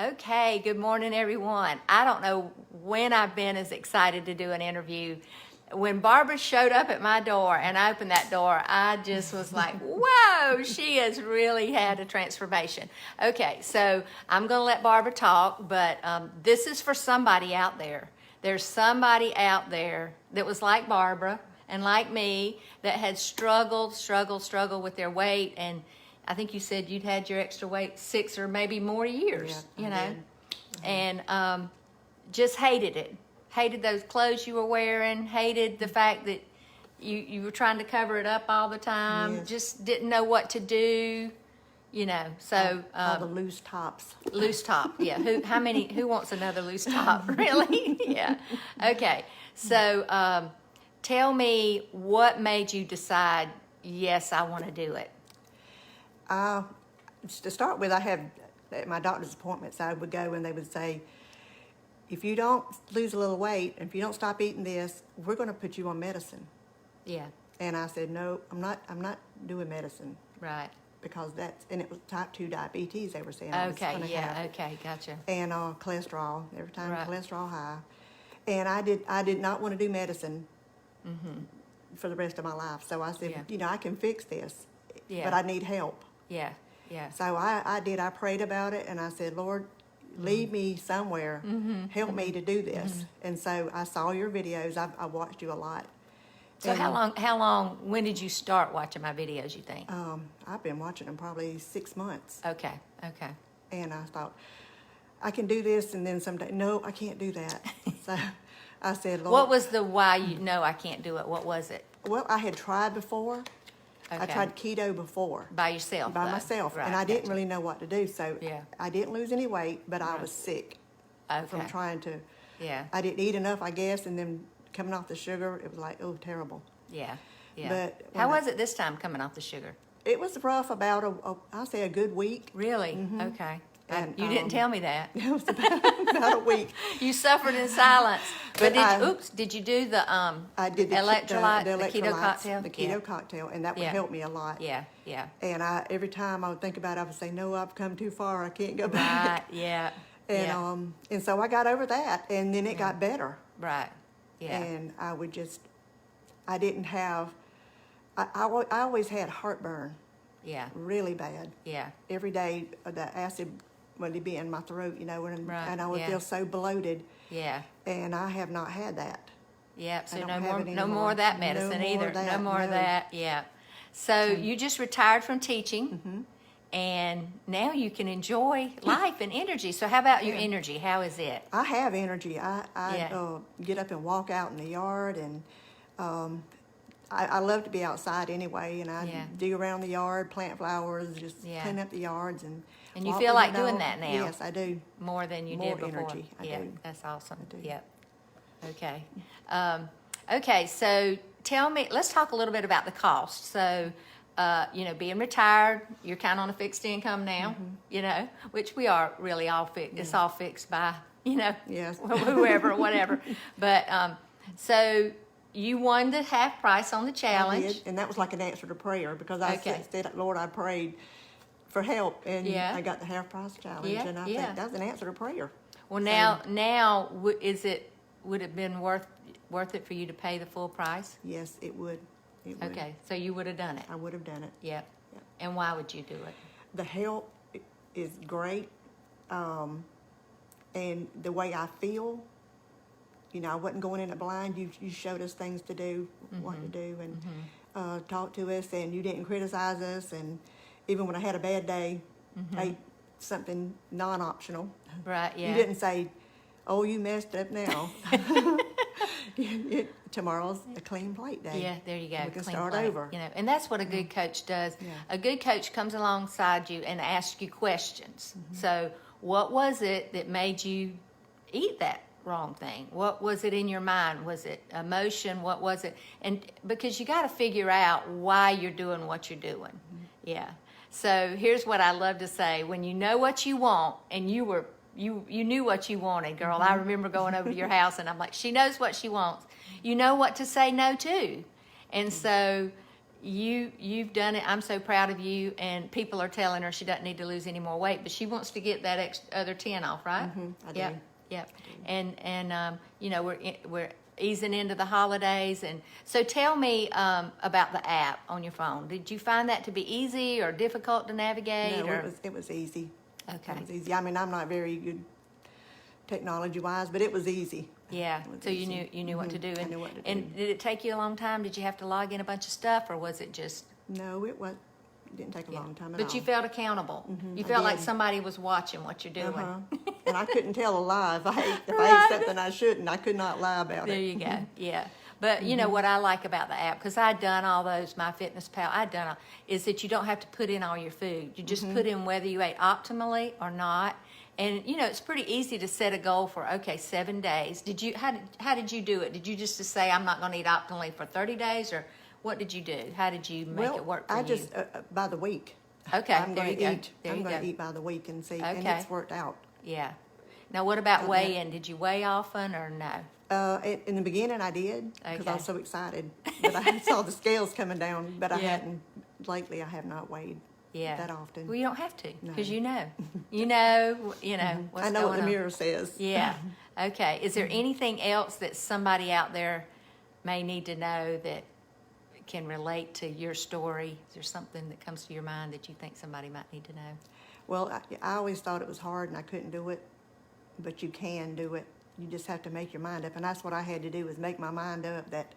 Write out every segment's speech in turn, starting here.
Okay, good morning, everyone. I don't know when I've been as excited to do an interview. When Barbara showed up at my door and I opened that door, I just was like, whoa, she has really had a transformation. Okay, so I'm going to let Barbara talk, but this is for somebody out there. There's somebody out there that was like Barbara and like me that had struggled with their weight, and I think you said you'd had your extra weight 6 or maybe more years, Yeah, you know, did. and just hated it. Hated those clothes you were wearing, hated the fact that you were trying to cover it up all the time, Yes. just didn't know what to do, you know, so. All the loose tops. Loose top, yeah. Who wants another loose top, really? Yeah. Okay, so tell me what made you decide, yes, I want to do it. To start with, I had at my doctor's appointments, I would go and they would say, if you don't lose a little weight, and if you don't stop eating this, we're going to put you on medicine. Yeah, And I said, no, I'm not doing medicine right. because and it was type 2 diabetes they were saying I was Okay, going to yeah, have. okay, gotcha. And cholesterol, every time Right. cholesterol high. And I did not want to do medicine for the rest of my life. So I said, Yeah. I can fix this, Yeah. but I need help. Yeah, yeah. So I prayed about it, and I said, Lord, lead me somewhere, help me to do this. And so I saw your videos. I watched you a lot. So And, how long, when did you start watching my videos, you think? I've been watching them probably 6 months. Okay. And I thought, I can do this, and then someday, no, I can't do that. So I said, Lord. What was the why you know I can't do it? What was it? Well, I had tried before. I Okay. tried keto before. By yourself? By though? myself. Right, And I didn't gotcha. really know what to do. So Yeah. I didn't lose any weight, but I was sick from Okay. trying to. Yeah, I didn't eat enough, I guess, and then coming off the sugar, it was like, oh, terrible. yeah. But How when was it this time coming off the sugar? It was rough about, I'll say a good week. Really? Okay. And, You didn't tell me that. It was about a week. You suffered in silence. But But did you do the I did the electrolyte, the the keto electrolytes, cocktail? the keto cocktail, and that would Yeah. help me a lot. Yeah, yeah. And every time I would think about it, I would say, no, I've come too far. I can't go Right, back. yeah. And yeah. And so I got over that, and then it got better. Right. Yeah. And I didn't have, I always had heartburn, Yeah. really bad. Yeah. Every day, the acid would be in my throat, and, Right, and I would yeah. feel so bloated. Yeah. And I have not had that. Yeah. So don't no have more it no more anymore. of that No medicine more either. of that, No more of no. that. Yeah. So you just retired from teaching. And now you can enjoy life and energy. So how about your energy? How is it? I have energy. I Yeah. get up and walk out in the yard, and I love to be outside anyway. And I Yeah. dig around the yard, plant flowers, just Yeah. clean up the yards, and You walk feel with like the doing dog. that now? Yes, I do. More than you More did before. energy, I yeah, do. that's awesome. I do. Yep. Okay. Okay, so tell me, let's talk a little bit about the cost. So, being retired, you're kind of on a fixed income now, which we are really all fixed. It's all fixed by, Yes. whoever, whatever. But, so you won the half price on the I challenge. did, and that was like an answer to prayer, because I Okay. said, Lord, I prayed for help, and Yeah. I got the half price challenge, Yeah, and I yeah. think that's an answer to prayer. Well, would it have been worth it for you to pay the full price? Yes, it would. It would. Okay, so you would have done it. I would have done it. Yep. Yep. And why would you do it? The help is great, and the way I feel, I wasn't going in it blind. You showed us things to do, what to do, and talked to us, and you didn't criticize us. And even when I had a bad day, ate something non-optional. Right, yeah. You didn't say, "Oh, you messed up now." Tomorrow's a clean plate day. Yeah, there you go. We can Clean start plate, over. And that's what a good coach does. Yeah. A good coach comes alongside you and asks you questions. So, what was it that made you eat that wrong thing? What was it in your mind? Was it emotion? What was it? And because you got to figure out why you're doing what you're doing. Yeah. So here's what I love to say: when you know what you want, and you knew what you wanted, girl. I remember going over to your house, and I'm like, she knows what she wants. You know what to say no to, and so you've done it. I'm so proud of you. And people are telling her she doesn't need to lose any more weight, but she wants to get that other 10 off, right? I do. Yep. And you know, we're easing into the holidays, and so tell me about the app on your phone. Did you find that to be easy or difficult to navigate? No, or? it was easy. Okay. It was easy. I mean, I'm not very good technology-wise, but it was easy. Yeah. So easy. you knew what to do. I knew what to do. And did it take you a long time? Did you have to log in a bunch of stuff, or was it just? No, it didn't take a long time at all. But you felt accountable. You I felt like did. somebody was watching what you're doing. And I couldn't tell a lie. If I ate something I shouldn't, I could not lie about There it. you go. Yeah. But you know what I like about the app, because I'd done all those, MyFitnessPal, is that you don't have to put in all your food. You just put in whether you ate optimally or not. And you know, it's pretty easy to set a goal for, okay, 7 days. How did you do it? Did you just say, I'm not going to eat optimally for 30 days, or what did you do? How did you make it work for you? I just by the week. Okay, I'm there going you to go. eat. There I'm you going go. to eat by the week and see, and Okay. it's worked out. Yeah. Now, what about Okay. weigh-in? Did you weigh often or no? In the beginning, I did because I Okay. was so excited. But I saw the scales coming down. But I Yeah. hadn't lately. I have not weighed Yeah. that often. Well, you don't have to, No. because you know what's I know what going the on. mirror says. Yeah. Okay. Is there anything else that somebody out there may need to know that can relate to your story? Is there something that comes to your mind that you think somebody might need to know? Well, I always thought it was hard and I couldn't do it, but you can do it. You just have to make your mind up, and that's what I had to do, was make my mind up that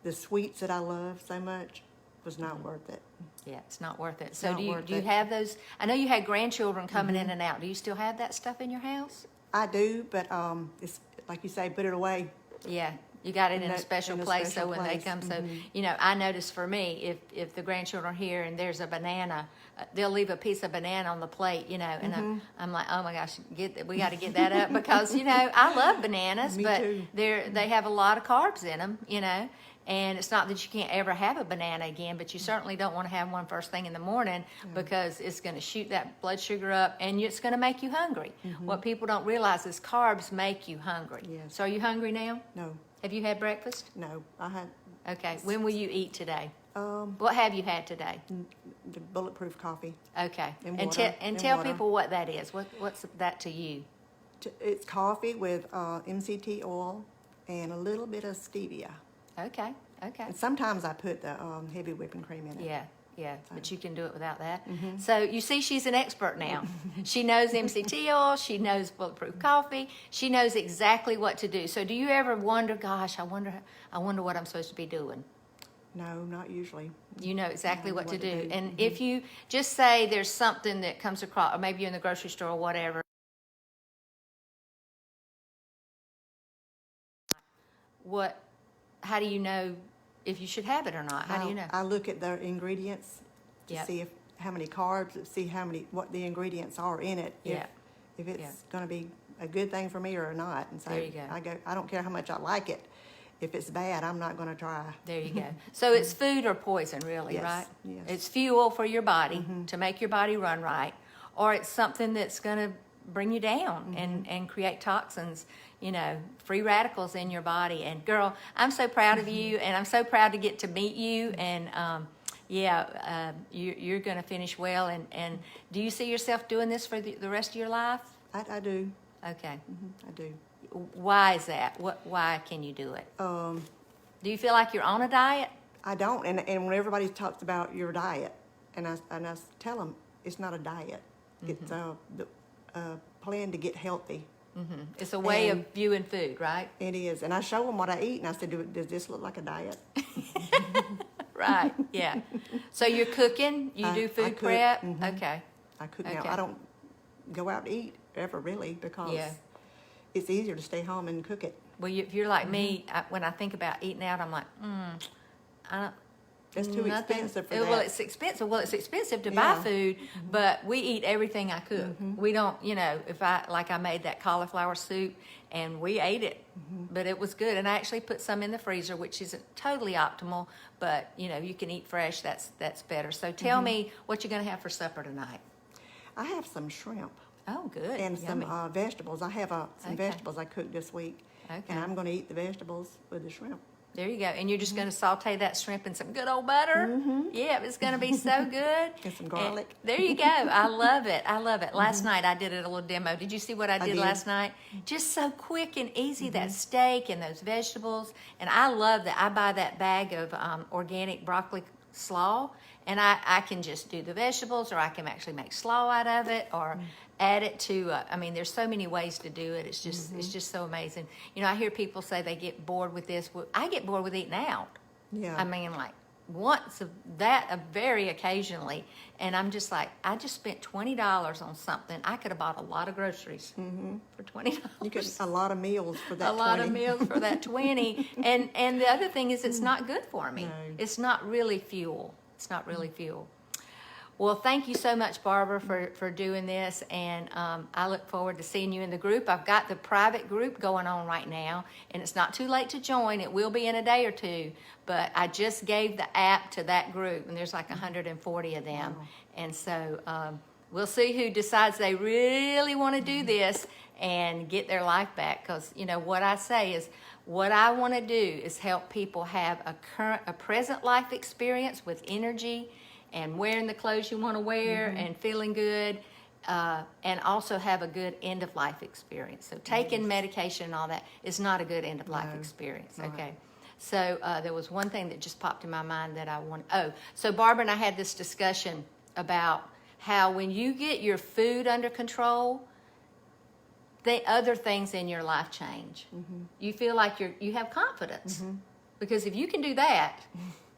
the sweets that I love so much was not worth it. Yeah, it's not worth it. It's So not do you worth do you it. have those? I know you had grandchildren coming in and out. Do you still have that stuff in your house? I do, but it's like you say, put it away. Yeah, you got it in a that- special in a place, special so when they place. come, so you know, I notice for me, if the grandchildren are here and there's a banana, they'll leave a piece of banana on the plate, you know, and I'm like, oh my gosh, we got to get that up, because you know, I love bananas, Me but too. they have a lot of carbs in them, you know. And it's not that you can't ever have a banana again, but you certainly don't want to have one first thing in the morning, because it's going to shoot that blood sugar up and it's going to make you hungry. What people don't realize is carbs make you hungry. Yes. So are you hungry now? No, Have you had breakfast? no, I had Okay. When will you eat today? um, What have you had today? the bulletproof coffee. Okay. And And, water. and And tell water. people what that is. What's that to you? It's coffee with MCT oil and a little bit of stevia. Okay. Okay. And sometimes I put the heavy whipping cream in it. Yeah. Yeah, but you can do it without that. Mm-hmm. So you see, she's an expert now. She knows MCT oil. She knows bulletproof coffee. She knows exactly what to do. So do you ever wonder, gosh, I wonder what I'm supposed to be doing? No, not usually. You know exactly know what to what to do. do. And if you just say there's something that comes across, or maybe you're in the grocery store or whatever, how do you know if you should have it or not? How do you know? I look at the ingredients to Yep. see how many carbs, see what the ingredients are in it. Yeah. If it's Yeah. going to be a good thing for me or not. And so There you go. I don't care how much I like it. If it's bad, I'm not going to try. There you go. So it's food or poison, really, Yes, right? yes. It's fuel for your body to make your body run right, or it's something that's going to bring you down and create toxins, you know, free radicals in your body. And girl, I'm so proud of you, and I'm so proud to get to meet you. And you're going to finish well. And do you see yourself doing this for the rest of your life? I do. Okay. I do. Why is that? Why can you do it? Do you feel like you're on a diet? I don't. And when everybody talks about your diet, and I tell them it's not a diet. It's a plan to get healthy. It's a way And- of viewing food, right? It is. And I show them what I eat, and I said, does this look like a diet? Right, yeah. So you're cooking, you I do food cook, prep? mhm. Okay, I cook Okay. now. I don't go out to eat ever, really, because Yeah. it's easier to stay home and cook it. well, if you're like me, when I think about eating out, I'm like, I don't, It's too nothing. expensive for Well, that. it's expensive. Well, it's expensive to buy Yeah. food, but we eat everything I cook. We don't, you know, if I made that cauliflower soup and we ate it, but it was good. And I actually put some in the freezer, which isn't totally optimal, but you know, you can eat fresh. That's better. So tell me what you're going to have for supper tonight. I have some shrimp Oh, good. and Yummy. some vegetables. I have some Okay. vegetables I cooked this week, Okay. and I'm going to eat the vegetables with the shrimp. There you go. And you're just going to saute that shrimp in some good old butter. Yeah, it's going to be so good. And some garlic. And there you go. I love it. I love it. Last night I did a little demo. Did you see what I did last night? Just so quick and easy, that steak and those vegetables. And I love that. I buy that bag of organic broccoli slaw, and I can just do the vegetables, or I can actually make slaw out of it, or add it to, I mean, there's so many ways to do it. It's just so amazing. You know, I hear people say they get bored with this. Well, I get bored with eating out. Yeah. I mean, like once very occasionally. And I'm just like, I just spent $20 on something. I could have bought a lot of groceries for $20. You get a lot of meals for that a lot of meals for that 20. And the other thing is, it's not good for me. No. It's not really fuel. It's not really fuel. Well, thank you so much, Barbara, for doing this, and I look forward to seeing you in the group. I've got the private group going on right now, and it's not too late to join. It will be in a day or two, but I just gave the app to that group, and there's like 140 of them. Wow. And so we'll see who decides they really want to do this and get their life back, because, you know, what I say is, what I want to do is help people have a present life experience with energy, and wearing the clothes you want to wear, and feeling good, and also have a good end-of-life experience. So taking medication and all that is not a good end-of-life experience, okay? So there was one thing that just popped in my mind that I want. So Barbara and I had this discussion about how when you get your food under control, the other things in your life change. You feel like you have confidence. Because if you can do that,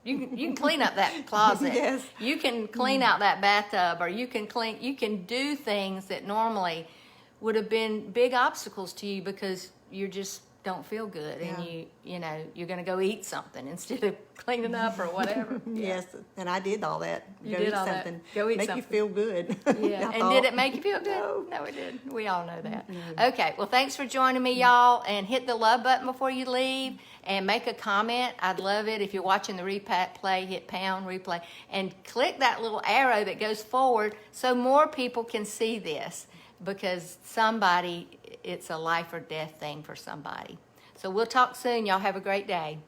you can clean up that closet. Yes. You can clean out that bathtub, or you can do things that normally would have been big obstacles to you because you just don't feel good, and you know you're going to go eat something instead of cleaning up or whatever. Yes, and I did all that. You did all something. that. Go eat make something. you feel good. Yeah, and did it make you feel good? No, it didn't. We all know that. Okay, well, thanks for joining me, y'all, and hit the love button before you leave, and make a comment. I'd love it. If you're watching the replay, hit pound, replay, and click that little arrow that goes forward so more people can see this, because it's a life or death thing for somebody. So we'll talk soon. Y'all have a great day.